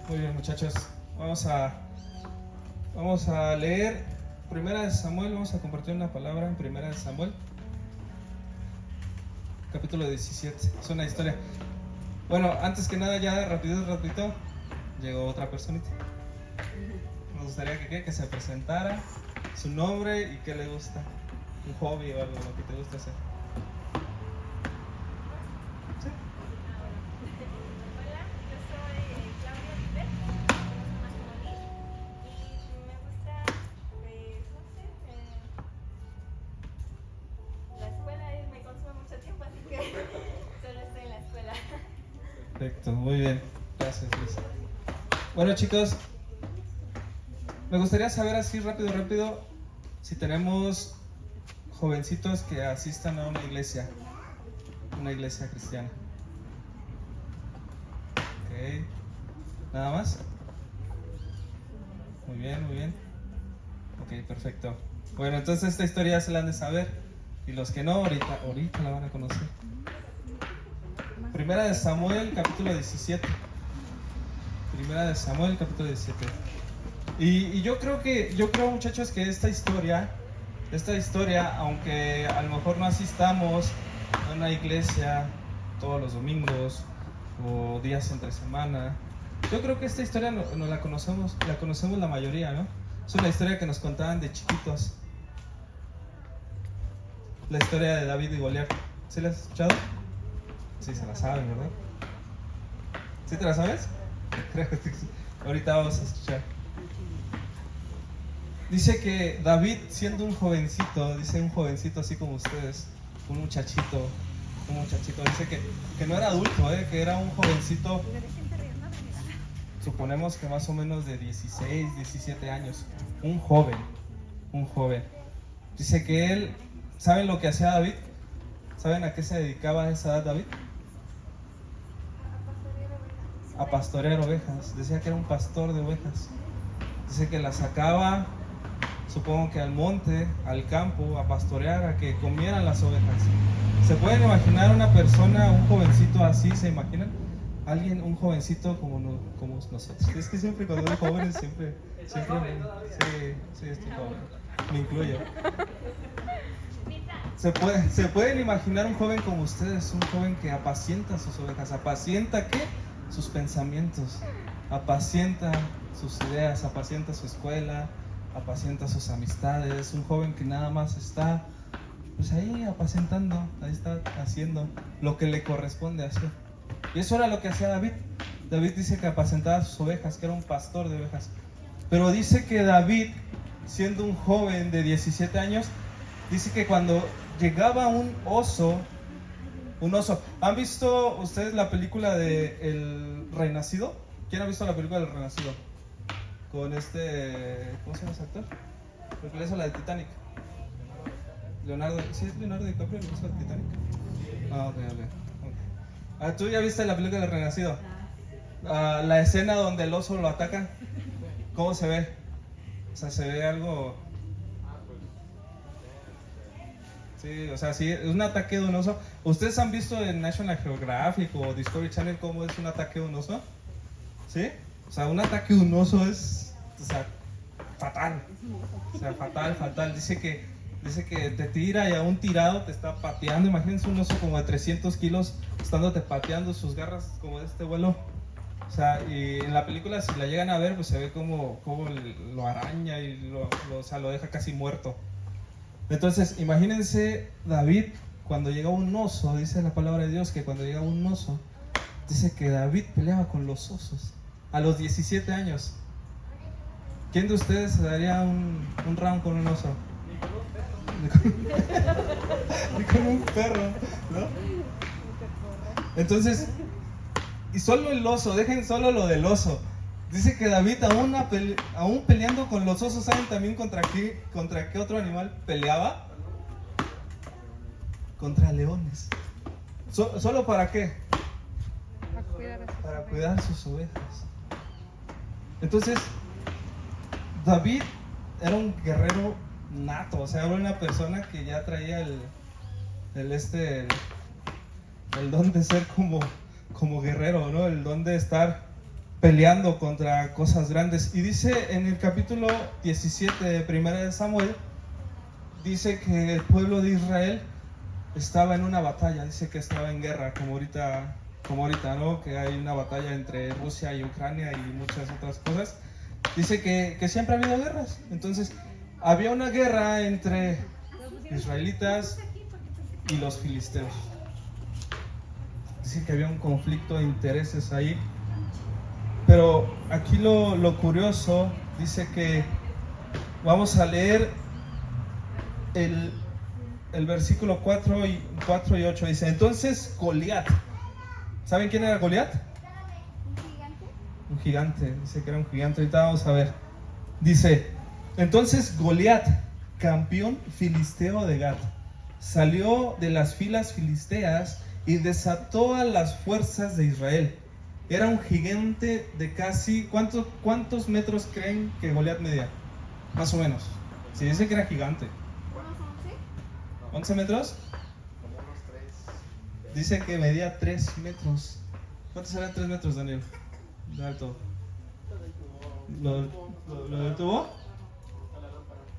Muy bien, muchachos. Vamos a leer Primera de Samuel. Vamos a compartir una palabra en Primera de Samuel, capítulo 17. Es una historia. Bueno, antes que nada, ya rapidito, llegó otra personita. Nos gustaría que se presentara, su nombre y qué le gusta. Un hobby o algo, lo que te gusta hacer. ¿Sí? Hola, yo soy Claudia Viver, más como Liz, y me gusta, no sé, la escuela me consume mucho tiempo, así que solo estoy en la escuela. Perfecto, muy bien. Gracias, Luis. Bueno, chicos, me gustaría saber así rápido si tenemos jovencitos que asistan a una iglesia cristiana. Ok, ¿nada más? Muy bien. Ok, perfecto. Bueno, entonces esta historia ya se la han de saber. Y los que no, ahorita la van a conocer. Primera de Samuel, capítulo 17. Primera de Samuel, capítulo 17. Y yo creo, muchachos, que esta historia, aunque a lo mejor no asistamos a una iglesia todos los domingos o días entre semana, yo creo que esta historia no la conocemos la mayoría, ¿no? Es una historia que nos contaban de chiquitos. La historia de David y Goliat. ¿Sí la has escuchado? Sí, se la saben, ¿verdad? ¿Sí te la sabes? Creo que sí. Ahorita vamos a escuchar. Dice que David, siendo un jovencito así como ustedes, un muchachito, dice que no era adulto, que era un jovencito, suponemos que más o menos de 16, 17 años, un joven. Dice que él, ¿saben lo que hacía David? ¿Saben a qué se dedicaba a esa edad David? A pastorear ovejas. Decía que era un pastor de ovejas. Dice que las sacaba, supongo que al monte, al campo, a pastorear, a que comieran las ovejas. ¿Se pueden imaginar una persona, un jovencito así? ¿Se imaginan? Alguien, un jovencito como nosotros. Es que siempre cuando digo jóvenes, siempre sí, estoy joven. Me incluyo. ¿Se pueden imaginar un joven como ustedes? Un joven que apacienta sus ovejas. ¿Apacienta qué? Sus pensamientos. Apacienta sus ideas, apacienta su escuela, apacienta sus amistades. Un joven que nada más está pues ahí apacentando, ahí está haciendo lo que le corresponde hacer. Y eso era lo que hacía David. David dice que apacentaba sus ovejas, que era un pastor de ovejas. Pero dice que David, siendo un joven de 17 años, dice que cuando llegaba un oso, ¿han visto ustedes la película de El Renacido? ¿Quién ha visto la película del Renacido? Con ¿cómo se llama ese actor? Porque le hizo la de Titanic. ¿Sí es Leonardo DiCaprio el que hizo Titanic? Ah, ok. ¿Tú ya viste la película del Renacido? La escena donde el oso lo ataca, ¿cómo se ve? O sea, se ve algo... Sí, o sea, sí, es un ataque de un oso. ¿Ustedes han visto en National Geographic o Discovery Channel cómo es un ataque de un oso? ¿Sí? O sea, un ataque de un oso es, o sea, fatal. O sea, fatal. Dice que te tira y a un tirado te está pateando. Imagínense un oso como de 300 kilos estándote pateando, sus garras como de este vuelo. O sea, y en la película, si la llegan a ver, pues se ve como lo araña y lo deja casi muerto. Entonces, imagínense David cuando llega un oso. Dice la palabra de Dios que cuando llega un oso, dice que David peleaba con los osos a los 17 años. ¿Quién de ustedes se daría un round con un oso? Ni con un perro, ¿no? Entonces, y solo el oso, dejen solo lo del oso. Dice que David aún peleando con los osos, ¿saben también contra qué otro animal peleaba? Contra leones. ¿Solo para qué? Para cuidar sus ovejas. Entonces, David era un guerrero nato, o sea, era una persona que ya traía el don de ser como guerrero, ¿no? El don de estar peleando contra cosas grandes. Y dice en el capítulo 17 de Primera de Samuel, dice que el pueblo de Israel estaba en una batalla, dice que estaba en guerra, como ahorita, ¿no? Que hay una batalla entre Rusia y Ucrania y muchas otras cosas. Dice que siempre ha habido guerras. Entonces, había una guerra entre israelitas y los filisteos. Dice que había un conflicto de intereses ahí. Pero aquí lo curioso, dice que vamos a leer el versículo 4 y 8. Dice, entonces Goliat. ¿Saben quién era Goliat? Un gigante. Dice que era un gigante. Ahorita vamos a ver. Dice, entonces Goliat, campeón filisteo de Gat, salió de las filas filisteas y desató a las fuerzas de Israel. Era un gigante de casi... ¿Cuántos metros creen que Goliat medía? Más o menos. Se dice que era gigante. ¿11 metros? Dice que medía 3 metros. ¿Cuántos eran 3 metros, Daniel? De alto. ¿Lo del tubo?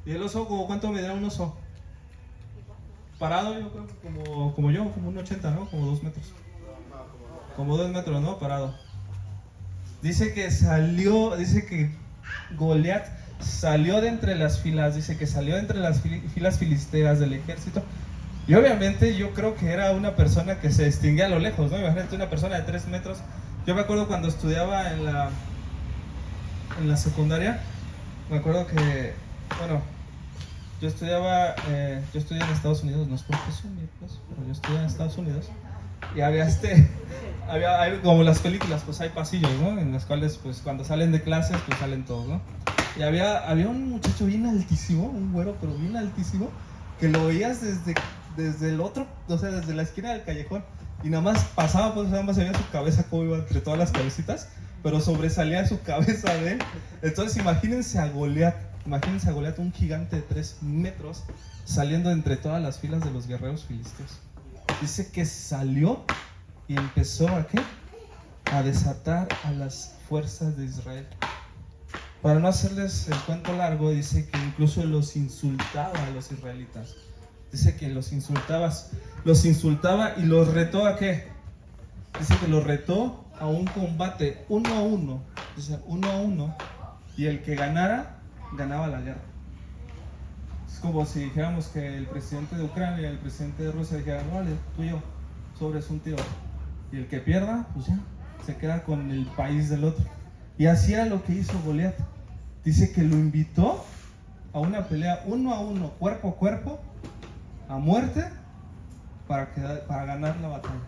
¿Y el oso? ¿Cuánto medía un oso? Parado, yo creo que como yo, como un 80, ¿no? Como 2 metros. Como 2 metros, ¿no? Parado. Dice que Goliat salió de entre las filas, dice que salió de entre las filas filisteas del ejército. Y obviamente yo creo que era una persona que se distinguía a lo lejos, ¿no? Imagínate una persona de 3 metros. Yo me acuerdo cuando estudiaba en la secundaria, me acuerdo que, bueno, yo estudié en Estados Unidos, no es por presumir, pues, pero yo estudié en Estados Unidos. Y había hay como las películas, pues hay pasillos, ¿no? En las cuales, pues cuando salen de clases, pues salen todos, ¿no? Y había un muchacho bien altísimo, un güero, pero bien altísimo, que lo veías desde el otro, o sea, desde la esquina del callejón, y nada más pasaba, pues nada más se veía su cabeza como iba entre todas las cabecitas, pero sobresalía su cabeza de él. Entonces imagínense a Goliat, un gigante de 3 metros, saliendo entre todas las filas de los guerreros filisteos. Dice que salió y empezó ¿a qué? A desatar a las fuerzas de Israel. Para no hacerles el cuento largo, dice que incluso los insultaba a los israelitas. Dice que los insultaba y los retó ¿a qué? Dice que los retó a un combate 1 a 1. Dice 1 a 1, y el que ganara, ganaba la guerra. Es como si dijéramos que el presidente de Ucrania y el presidente de Rusia dijeran, vale, tú y yo, sobres un tiro. Y el que pierda, pues ya, se queda con el país del otro. Y así era lo que hizo Goliat. Dice que lo invitó a una pelea 1 a 1, cuerpo a cuerpo, a muerte, para ganar la batalla.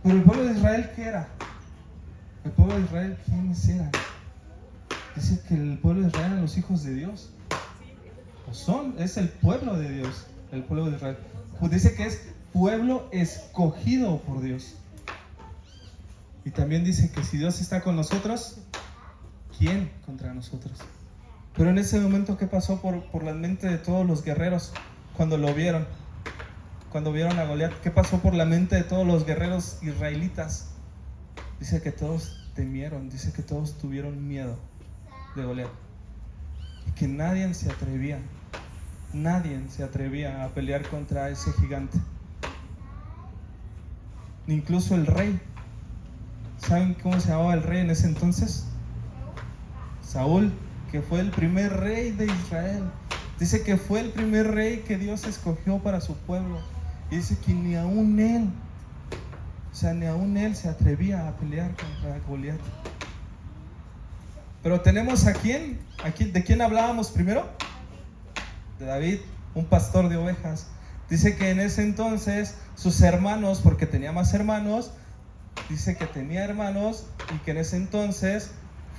Pero el pueblo de Israel, ¿qué era? El pueblo de Israel, ¿quiénes eran? Dice que el pueblo de Israel eran los hijos de Dios. Es el pueblo de Dios, el pueblo de Israel. Pues dice que es pueblo escogido por Dios. Y también dice que si Dios está con nosotros, ¿quién contra nosotros? Pero en ese momento, ¿qué pasó por la mente de todos los guerreros cuando lo vieron? Cuando vieron a Goliat, ¿qué pasó por la mente de todos los guerreros israelitas? Dice que todos temieron, dice que todos tuvieron miedo de Goliat. Y que nadie se atrevía a pelear contra ese gigante. Incluso el rey. ¿Saben cómo se llamaba el rey en ese entonces? Saúl, que fue el primer rey de Israel. Dice que fue el primer rey que Dios escogió para su pueblo. Y dice que ni aún él se atrevía a pelear contra Goliat. Pero tenemos ¿a quién? ¿De quién hablábamos primero? De David, un pastor de ovejas. Dice que en ese entonces sus hermanos, porque tenía más hermanos, dice que tenía hermanos, y que en ese entonces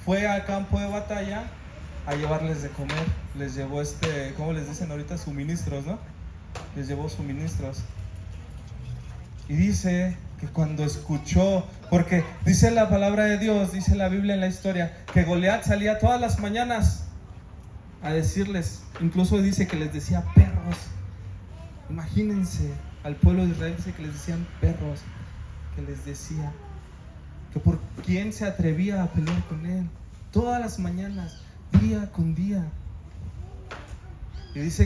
fue al campo de batalla a llevarles de comer. Les llevó ¿cómo les dicen ahorita? Suministros, ¿no? Les llevó suministros. Y dice que cuando escuchó, porque dice la palabra de Dios, dice la Biblia en la historia, que Goliat salía todas las mañanas a decirles, incluso dice que les decía perros. Imagínense, al pueblo de Israel dice que les decían perros, que les decía. que por quién se atrevía a pelear con él. Todas las mañanas, día con día. Y dice